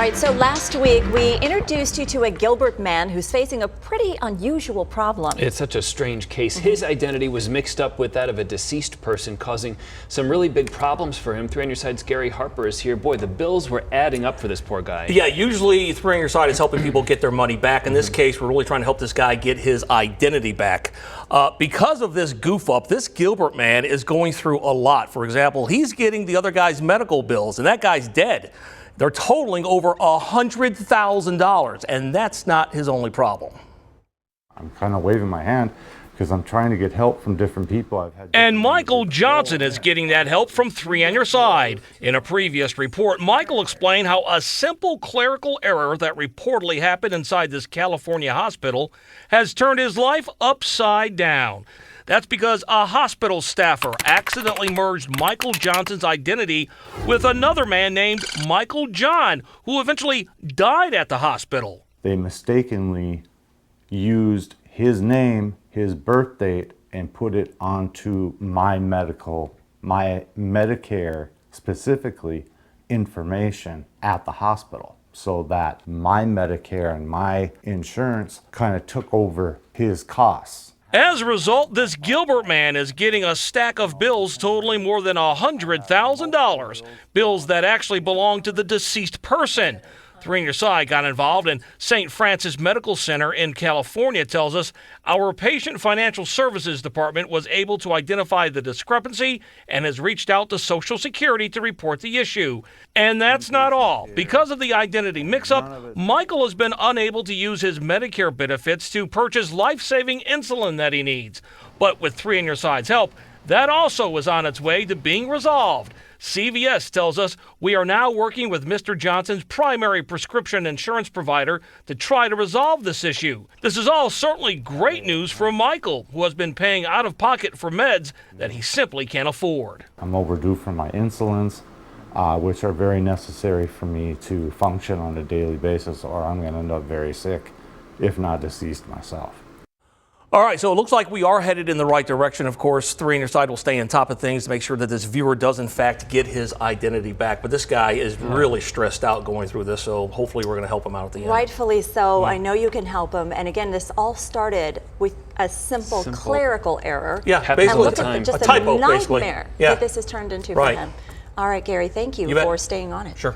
All right, so last week we introduced you to a Gilbert man who's facing a pretty unusual problem. It's such a strange case. His identity was mixed up with that of a deceased person, causing some really big problems for him. 3 on Your Side's Gary Harper is here. Boy, the bills were adding up for this poor guy. Yeah, usually 3 on Your Side is helping people get their money back. In this case, we're really trying to help this guy get his identity back. Because of this goof up, this Gilbert man is going through a lot. For example, he's getting the other guy's medical bills, and that guy's dead. They're totaling over $100,000, and that's not his only problem. I'm kind of waving my hand because I'm trying to get help from different people. And Michael Johnson is getting that help from 3 on Your Side. In a previous report, Michael explained how a simple clerical error that reportedly happened inside this California hospital has turned his life upside down. That's because a hospital staffer accidentally merged Michael Johnson's identity with another man named Michael John, who eventually died at the hospital. They mistakenly used his name, his birth date, and put it onto my Medicare, specifically, information at the hospital, so that my Medicare and my insurance kind of took over his costs. As a result, this Gilbert man is getting a stack of bills totaling more than $100,000, bills that actually belong to the deceased person. 3 on Your Side got involved, and St. Francis Medical Center in California tells us our Patient Financial Services Department was able to identify the discrepancy and has reached out to Social Security to report the issue. And that's not all. Because of the identity mix-up, Michael has been unable to use his Medicare benefits to purchase life-saving insulin that he needs. But with 3 on Your Side's help, that also is on its way to being resolved. CVS tells us we are now working with Mr. Johnson's primary prescription insurance provider to try to resolve this issue. This is all certainly great news for Michael, who has been paying out of pocket for meds that he simply can't afford. I'm overdue for my insulins, which are very necessary for me to function on a daily basis, or I'm going to end up very sick, if not deceased myself. All right, so it looks like we are headed in the right direction. Of course, 3 on Your Side will stay on top of things to make sure that this viewer does, in fact, get his identity back. But this guy is really stressed out going through this, so hopefully we're going to help him out at the end. Rightfully so. I know you can help him. And again, this all started with a simple clerical error. Yeah, And basically look at just a typo, nightmare basically. Yeah. that this has turned into Right. for him. All right, Gary, thank you for staying on it. Sure.